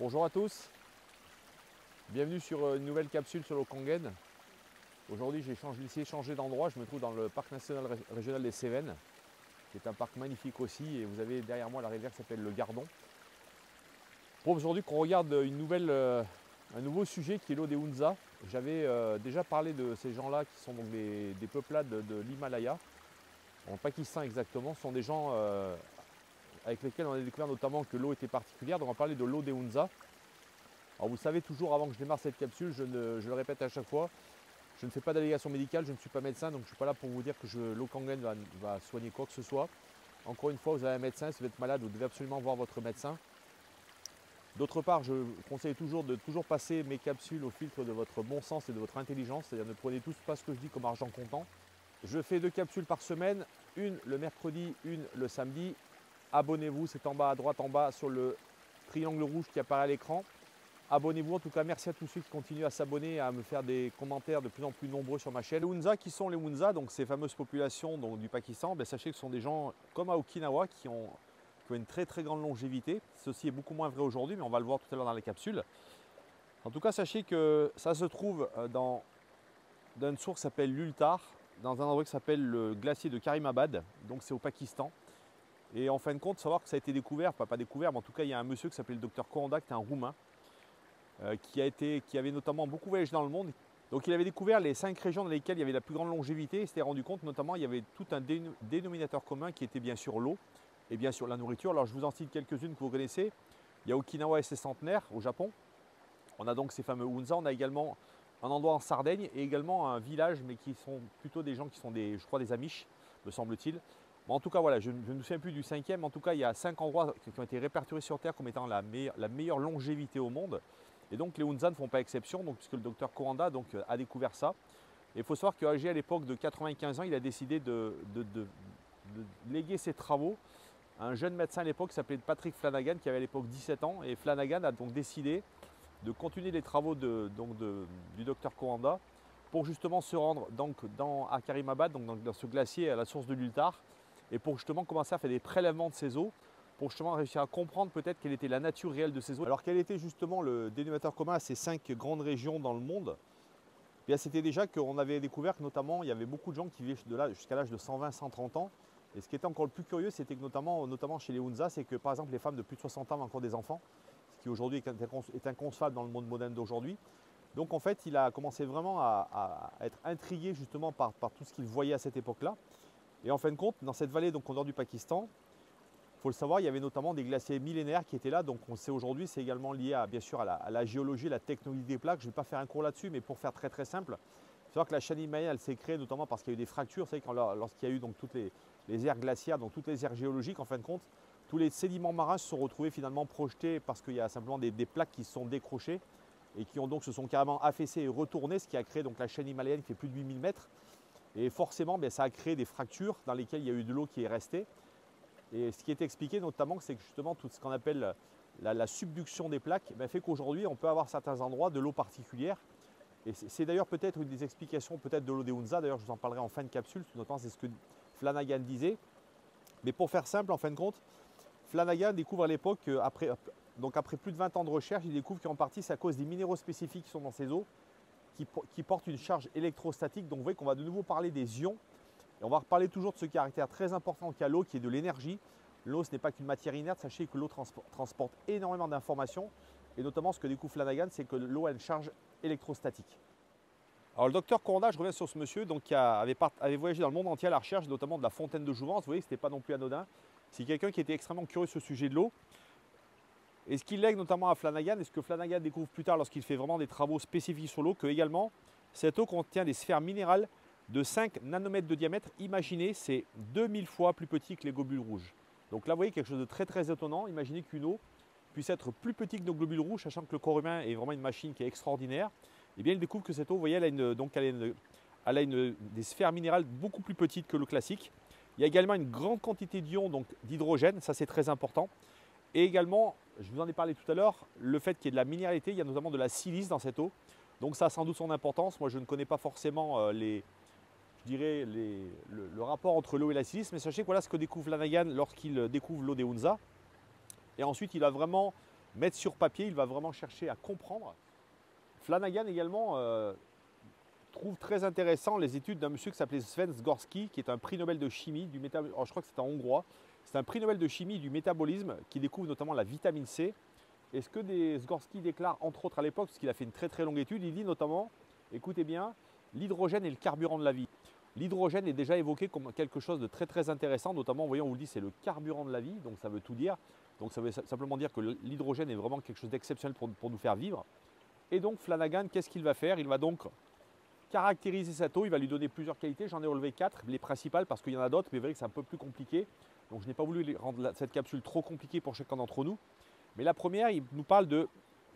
Bonjour à tous, bienvenue sur une nouvelle capsule sur l'Aukangen. Aujourd'hui j'ai décidé de changer d'endroit, je me trouve dans le parc national régional des Cévennes, qui est un parc magnifique aussi, et vous avez derrière moi la rivière qui s'appelle le Gardon. Pour aujourd'hui qu'on regarde un nouveau sujet qui est l'eau des Hunza. J'avais déjà parlé de ces gens-là qui sont donc des peuplades de l'Himalaya, en Pakistan exactement. Ce sont des gens avec lesquels on a découvert notamment que l'eau était particulière, donc on va parler de l'eau des Hunza. Alors vous savez toujours avant que je démarre cette capsule, je le répète à chaque fois, je ne fais pas d'allégation médicale, je ne suis pas médecin, donc je ne suis pas là pour vous dire que l'Aukangen va soigner quoi que ce soit. Encore une fois, vous avez un médecin, si vous êtes malade, vous devez absolument voir votre médecin. D'autre part, je conseille toujours de passer mes capsules au filtre de votre bon sens et de votre intelligence, c'est-à-dire ne prenez tous pas ce que je dis comme argent comptant. Je fais 2 capsules par semaine, une le mercredi, une le samedi. Abonnez-vous, c'est en bas à droite, en bas sur le triangle rouge qui apparaît à l'écran. Abonnez-vous, en tout cas merci à tous ceux qui continuent à s'abonner et à me faire des commentaires de plus en plus nombreux sur ma chaîne. Les Hunza, qui sont les Hunza, donc ces fameuses populations donc, du Pakistan, sachez que ce sont des gens comme à Okinawa qui ont une très grande longévité. Ceci est beaucoup moins vrai aujourd'hui, mais on va le voir tout à l'heure dans les capsules. En tout cas, sachez que ça se trouve dans une source qui s'appelle l'Ultar, dans un endroit qui s'appelle le glacier de Karimabad, donc c'est au Pakistan. Et en fin de compte, savoir que ça a été découvert, pas découvert, mais en tout cas il y a un monsieur qui s'appelait le docteur Koranda, qui était un Roumain, qui avait notamment beaucoup voyagé dans le monde. Donc il avait découvert les 5 régions dans lesquelles il y avait la plus grande longévité. Il s'était rendu compte notamment qu'il y avait tout un dénominateur commun qui était bien sûr l'eau et bien sûr la nourriture. Alors je vous en cite quelques-unes que vous connaissez. Il y a Okinawa et ses centenaires au Japon. On a donc ces fameux Hunza. On a également un endroit en Sardaigne et également un village, mais qui sont plutôt des gens qui sont je crois des Amish, me semble-t-il. Bon, en tout cas, voilà, je ne me souviens plus du 5e. En tout cas, il y a 5 endroits qui ont été répertoriés sur Terre comme étant la meilleure longévité au monde. Et donc les Hunza ne font pas exception, donc, puisque le docteur Koranda a découvert ça. Et il faut savoir qu'âgé à l'époque de 95 ans, il a décidé de léguer ses travaux à un jeune médecin à l'époque qui s'appelait Patrick Flanagan, qui avait à l'époque 17 ans. Et Flanagan a donc décidé de continuer les travaux du docteur Koranda pour justement se rendre à Karimabad, donc dans ce glacier à la source de l'Ultar, et pour justement commencer à faire des prélèvements de ces eaux, pour justement réussir à comprendre peut-être quelle était la nature réelle de ces eaux. Alors quel était justement le dénominateur commun à ces 5 grandes régions dans le monde? C'était déjà qu'on avait découvert que notamment il y avait beaucoup de gens qui vivaient jusqu'à l'âge de 120-130 ans. Et ce qui était encore le plus curieux, c'était que notamment chez les Hunza, c'est que par exemple les femmes de plus de 60 ans avaient encore des enfants, ce qui aujourd'hui est inconcevable dans le monde moderne d'aujourd'hui. Donc en fait, il a commencé vraiment à être intrigué justement par tout ce qu'il voyait à cette époque-là. Et en fin de compte, dans cette vallée donc, au nord du Pakistan, il faut le savoir, il y avait notamment des glaciers millénaires qui étaient là. Donc on sait aujourd'hui, c'est également lié bien sûr à la géologie, la technologie des plaques. Je ne vais pas faire un cours là-dessus, mais pour faire très simple, il faut savoir que la chaîne himalayenne, elle s'est créée notamment parce qu'il y a eu des fractures. Vous savez, lorsqu'il y a eu donc toutes les aires glaciaires, donc toutes les aires géologiques, en fin de compte, tous les sédiments marins se sont retrouvés finalement projetés parce qu'il y a simplement des plaques qui se sont décrochées et qui se sont carrément affaissées et retournées, ce qui a créé donc la chaîne himalayenne qui fait plus de 8000 mètres. Et forcément, ça a créé des fractures dans lesquelles il y a eu de l'eau qui est restée. Et ce qui est expliqué notamment, c'est que justement tout ce qu'on appelle la subduction des plaques fait qu'aujourd'hui, on peut avoir certains endroits de l'eau particulière. Et c'est d'ailleurs peut-être une des explications peut-être de l'eau des Hunza. D'ailleurs, je vous en parlerai en fin de capsule, notamment c'est ce que Flanagan disait. Mais pour faire simple, en fin de compte, Flanagan découvre à l'époque, après plus de 20 ans de recherche, il découvre qu'en partie c'est à cause des minéraux spécifiques qui sont dans ces eaux qui portent une charge électrostatique. Donc vous voyez qu'on va de nouveau parler des ions. Et on va reparler toujours de ce caractère très important qu'a l'eau, qui est de l'énergie. L'eau, ce n'est pas qu'une matière inerte. Sachez que l'eau transporte énormément d'informations. Et notamment, ce que découvre Flanagan, c'est que l'eau a une charge électrostatique. Alors le docteur Koranda, je reviens sur ce monsieur, donc, qui avait voyagé dans le monde entier à la recherche, notamment de la fontaine de jouvence. Vous voyez que ce n'était pas non plus anodin. C'est quelqu'un qui était extrêmement curieux sur ce sujet de l'eau. Et ce qu'il lègue notamment à Flanagan, et ce que Flanagan découvre plus tard lorsqu'il fait vraiment des travaux spécifiques sur l'eau, que également, cette eau contient des sphères minérales de 5 nanomètres de diamètre. Imaginez, c'est 2000 fois plus petit que les globules rouges. Donc là, vous voyez quelque chose de très étonnant. Imaginez qu'une eau puisse être plus petite que nos globules rouges, sachant que le corps humain est vraiment une machine qui est extraordinaire. Et bien, il découvre que cette eau, vous voyez, elle a des sphères minérales beaucoup plus petites que l'eau classique. Il y a également une grande quantité d'ions, donc d'hydrogène, ça c'est très important. Et également, je vous en ai parlé tout à l'heure, le fait qu'il y ait de la minéralité, il y a notamment de la silice dans cette eau. Donc ça a sans doute son importance. Moi, je ne connais pas forcément le rapport entre l'eau et la silice, mais sachez que voilà ce que découvre Flanagan lorsqu'il découvre l'eau des Hunza. Et ensuite, il a vraiment mettre sur papier, il va vraiment chercher à comprendre. Flanagan également trouve très intéressant les études d'un monsieur qui s'appelait Sven Zgorski, qui est un prix Nobel de chimie du métabolisme. Je crois que c'est un hongrois. C'est un prix Nobel de chimie du métabolisme qui découvre notamment la vitamine C. Et ce que Zgorski déclare, entre autres à l'époque, parce qu'il a fait une très très longue étude, il dit notamment, écoutez bien, l'hydrogène est le carburant de la vie. L'hydrogène est déjà évoqué comme quelque chose de très très intéressant, notamment, vous voyez, on vous le dit, c'est le carburant de la vie, donc ça veut tout dire. Donc ça veut simplement dire que l'hydrogène est vraiment quelque chose d'exceptionnel pour nous faire vivre. Et donc Flanagan, qu'est-ce qu'il va faire? Il va donc caractériser cette eau, il va lui donner plusieurs qualités. J'en ai relevé 4, les principales, parce qu'il y en a d'autres, mais vous verrez que c'est un peu plus compliqué. Donc je n'ai pas voulu rendre cette capsule trop compliquée pour chacun d'entre nous. Mais la première, il nous parle de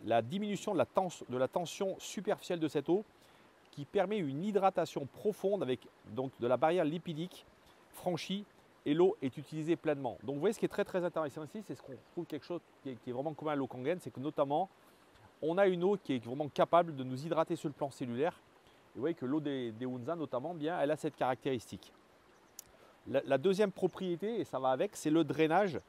la diminution de la tension superficielle de cette eau qui permet une hydratation profonde avec donc de la barrière lipidique franchie et l'eau est utilisée pleinement. Donc vous voyez ce qui est très très intéressant ici, c'est ce qu'on trouve quelque chose qui est vraiment commun à l'eau Kangen, c'est que notamment on a une eau qui est vraiment capable de nous hydrater sur le plan cellulaire. Et vous voyez que l'eau des Hunza notamment, bien, elle a cette caractéristique. La deuxième propriété, et ça va avec, c'est le drainage.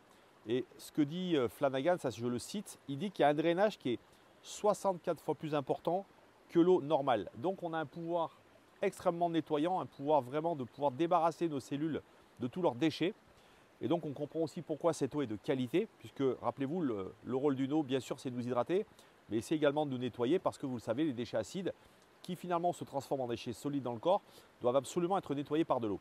Et ce que dit Flanagan, ça je le cite, il dit qu'il y a un drainage qui est 64 fois plus important que l'eau normale. Donc on a un pouvoir extrêmement nettoyant, un pouvoir vraiment de pouvoir débarrasser nos cellules de tous leurs déchets. Et donc on comprend aussi pourquoi cette eau est de qualité, puisque rappelez-vous, le rôle d'une eau, bien sûr, c'est de nous hydrater, mais c'est également de nous nettoyer parce que vous le savez, les déchets acides, qui finalement se transforment en déchets solides dans le corps, doivent absolument être nettoyés par de l'eau.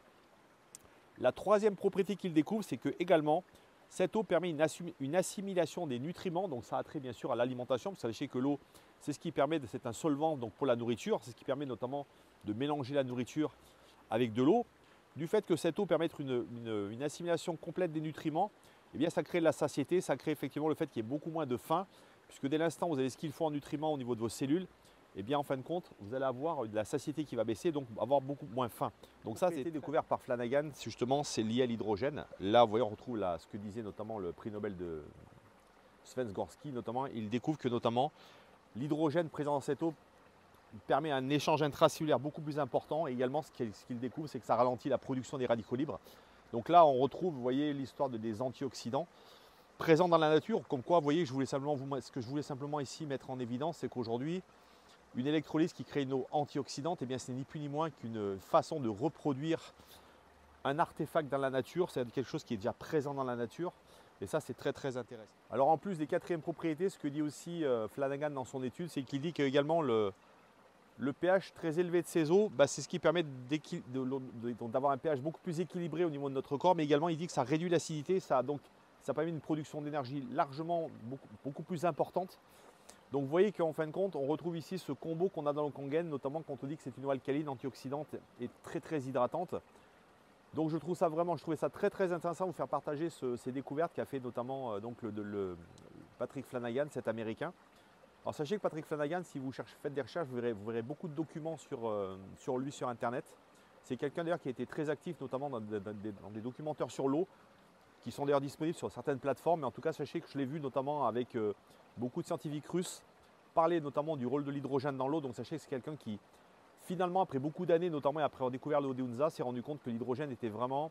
La troisième propriété qu'il découvre, c'est que également, cette eau permet une assimilation des nutriments, donc ça a trait bien sûr à l'alimentation, parce que sachez que l'eau, c'est ce qui permet, c'est un solvant donc pour la nourriture, c'est ce qui permet notamment de mélanger la nourriture avec de l'eau. Du fait que cette eau permette une assimilation complète des nutriments, eh bien ça crée de la satiété, ça crée effectivement le fait qu'il y ait beaucoup moins de faim, puisque dès l'instant où vous avez ce qu'il faut en nutriments au niveau de vos cellules, eh bien en fin de compte, vous allez avoir de la satiété qui va baisser, donc avoir beaucoup moins faim. Donc ça, c'est découvert par Flanagan, justement, c'est lié à l'hydrogène. Là, vous voyez, on retrouve là, ce que disait notamment le prix Nobel de Sven Zgorski, notamment, il découvre que notamment l'hydrogène présent dans cette eau permet un échange intracellulaire beaucoup plus important. Et également, ce qu'il découvre, c'est que ça ralentit la production des radicaux libres. Donc là, on retrouve, vous voyez, l'histoire des antioxydants présents dans la nature. Comme quoi, vous voyez, ce que je voulais simplement ici mettre en évidence, c'est qu'aujourd'hui, une électrolyse qui crée une eau antioxydante, eh bien, ce n'est ni plus ni moins qu'une façon de reproduire un artefact dans la nature. C'est quelque chose qui est déjà présent dans la nature. Et ça, c'est très très intéressant. Alors en plus des quatrièmes propriétés, ce que dit aussi Flanagan dans son étude, c'est qu'il dit qu'également le pH très élevé de ces eaux, c'est ce qui permet d'avoir un pH beaucoup plus équilibré au niveau de notre corps. Mais également, il dit que ça réduit l'acidité, ça permet une production d'énergie largement beaucoup plus importante. Donc vous voyez qu'en fin de compte, on retrouve ici ce combo qu'on a dans le Kangen, notamment quand on dit que c'est une eau alcaline, antioxydante et très très hydratante. Donc je trouvais ça très très intéressant de vous faire partager ces découvertes qu'a fait notamment le Patrick Flanagan, cet Américain. Alors sachez que Patrick Flanagan, si vous faites des recherches, vous verrez beaucoup de documents sur lui sur Internet. C'est quelqu'un d'ailleurs qui a été très actif, notamment dans des documentaires sur l'eau, qui sont d'ailleurs disponibles sur certaines plateformes. Mais en tout cas, sachez que je l'ai vu notamment avec beaucoup de scientifiques russes parler notamment du rôle de l'hydrogène dans l'eau. Donc sachez que c'est quelqu'un qui, finalement, après beaucoup d'années, notamment après avoir découvert l'eau des Hunza, s'est rendu compte que l'hydrogène était vraiment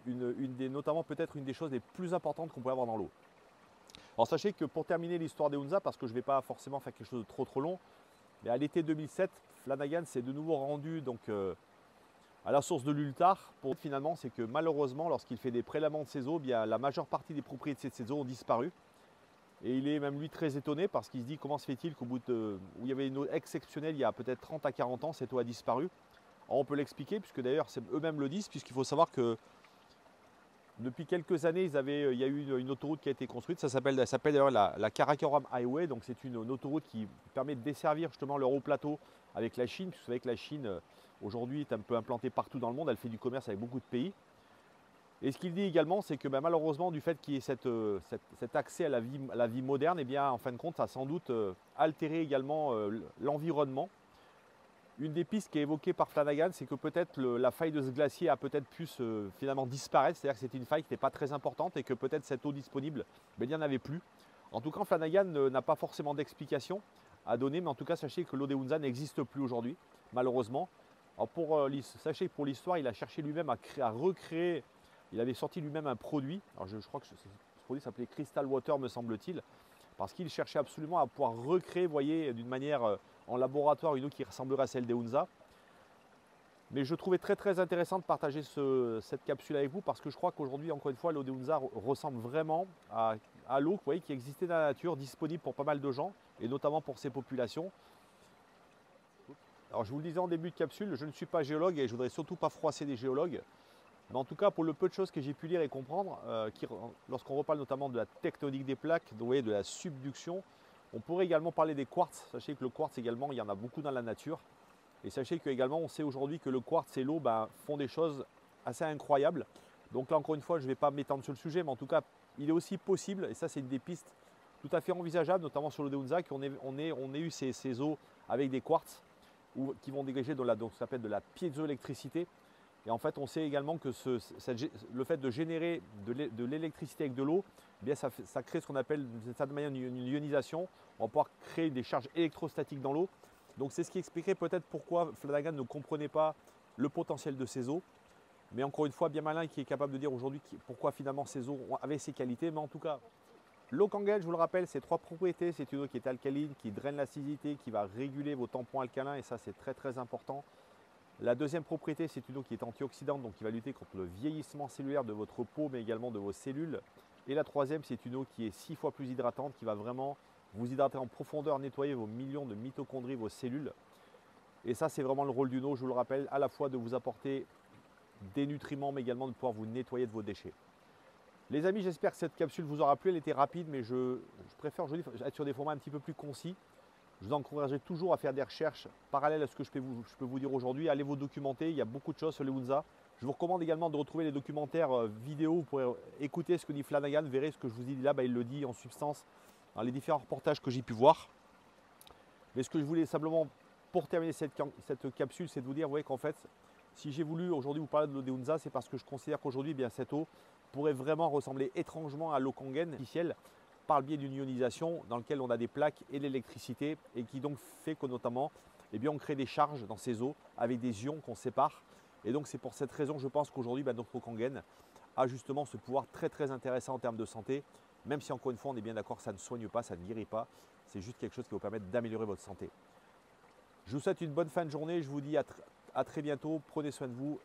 notamment peut-être une des choses les plus importantes qu'on pouvait avoir dans l'eau. Alors sachez que pour terminer l'histoire des Hunza, parce que je ne vais pas forcément faire quelque chose de trop long, mais à l'été 2007, Flanagan s'est de nouveau rendu donc, à la source de l'Ultar. Finalement, c'est que malheureusement, lorsqu'il fait des prélèvements de ces eaux, bien, la majeure partie des propriétés de ces eaux ont disparu. Et il est même lui très étonné parce qu'il se dit comment se fait-il qu'au bout où il y avait une eau exceptionnelle il y a peut-être 30 à 40 ans, cette eau a disparu. Alors on peut l'expliquer puisque d'ailleurs eux-mêmes le disent, puisqu'il faut savoir que depuis quelques années, il y a eu une autoroute qui a été construite. Ça s'appelle d'ailleurs la Karakoram Highway. Donc c'est une autoroute qui permet de desservir justement leur haut plateau avec la Chine. Vous savez que la Chine aujourd'hui est un peu implantée partout dans le monde. Elle fait du commerce avec beaucoup de pays. Et ce qu'il dit également, c'est que malheureusement, du fait qu'il y ait cet accès à la vie moderne, eh bien, en fin de compte, ça a sans doute altéré également l'environnement. Une des pistes qui est évoquée par Flanagan, c'est que peut-être la faille de ce glacier a peut-être pu finalement disparaître, c'est-à-dire que c'était une faille qui n'était pas très importante et que peut-être cette eau disponible, il n'y en avait plus. En tout cas, Flanagan n'a pas forcément d'explication à donner, mais en tout cas, sachez que l'eau des Hunza n'existe plus aujourd'hui, malheureusement. Alors sachez que pour l'histoire, il a cherché lui-même à recréer. Il avait sorti lui-même un produit, alors je crois que ce produit s'appelait Crystal Water me semble-t-il, parce qu'il cherchait absolument à pouvoir recréer, vous voyez, d'une manière en laboratoire, une eau qui ressemblerait à celle des Hunza. Mais je trouvais très intéressant de partager cette capsule avec vous parce que je crois qu'aujourd'hui, encore une fois, l'eau des Hunza ressemble vraiment à l'eau qui existait dans la nature, disponible pour pas mal de gens et notamment pour ces populations. Alors je vous le disais en début de capsule, je ne suis pas géologue et je ne voudrais surtout pas froisser des géologues. Mais en tout cas, pour le peu de choses que j'ai pu lire et comprendre, lorsqu'on reparle notamment de la tectonique des plaques, de la subduction, on pourrait également parler des quartz. Sachez que le quartz également, il y en a beaucoup dans la nature. Et sachez que également, on sait aujourd'hui que le quartz et l'eau font des choses assez incroyables. Donc là, encore une fois, je ne vais pas m'étendre sur le sujet, mais en tout cas, il est aussi possible, et ça c'est une des pistes tout à fait envisageables, notamment sur l'eau des Hunza, qu'on ait eu ces eaux avec des quartz qui vont dégager ce qu'on appelle de la piézoélectricité. Et en fait, on sait également que le fait de générer de l'électricité avec de l'eau, ça crée ce qu'on appelle d'une certaine manière une ionisation. On va pouvoir créer des charges électrostatiques dans l'eau. Donc c'est ce qui expliquerait peut-être pourquoi Flanagan ne comprenait pas le potentiel de ces eaux. Mais encore une fois, bien malin qui est capable de dire aujourd'hui pourquoi finalement ces eaux avaient ces qualités. Mais en tout cas, l'eau Kangen, je vous le rappelle, c'est 3 propriétés. C'est une eau qui est alcaline, qui draine l'acidité, qui va réguler vos tampons alcalins. Et ça, c'est très important. La deuxième propriété, c'est une eau qui est antioxydante, donc qui va lutter contre le vieillissement cellulaire de votre peau, mais également de vos cellules. Et la troisième, c'est une eau qui est 6 fois plus hydratante, qui va vraiment vous hydrater en profondeur, nettoyer vos millions de mitochondries, vos cellules. Et ça, c'est vraiment le rôle d'une eau, je vous le rappelle, à la fois de vous apporter des nutriments, mais également de pouvoir vous nettoyer de vos déchets. Les amis, j'espère que cette capsule vous aura plu. Elle était rapide, mais je préfère aujourd'hui être sur des formats un petit peu plus concis. Je vous encouragerai toujours à faire des recherches parallèles à ce que je peux vous dire aujourd'hui. Allez vous documenter, il y a beaucoup de choses sur les Hunza. Je vous recommande également de retrouver les documentaires vidéo. Vous pourrez écouter ce que dit Flanagan. Vous verrez ce que je vous ai dit là, il le dit en substance dans les différents reportages que j'ai pu voir. Mais ce que je voulais simplement, pour terminer cette capsule, c'est de vous dire qu'en fait, si j'ai voulu aujourd'hui vous parler de l'eau des Hunza, c'est parce que je considère qu'aujourd'hui, cette eau pourrait vraiment ressembler étrangement à l'eau Kangen artificielle, par le biais d'une ionisation dans laquelle on a des plaques et de l'électricité et qui donc fait que notamment on crée des charges dans ces eaux avec des ions qu'on sépare. Et donc c'est pour cette raison je pense qu'aujourd'hui notre eau Kangen a justement ce pouvoir très intéressant en termes de santé, même si encore une fois on est bien d'accord, ça ne soigne pas, ça ne guérit pas, c'est juste quelque chose qui va vous permettre d'améliorer votre santé. Je vous souhaite une bonne fin de journée, je vous dis à très bientôt, prenez soin de vous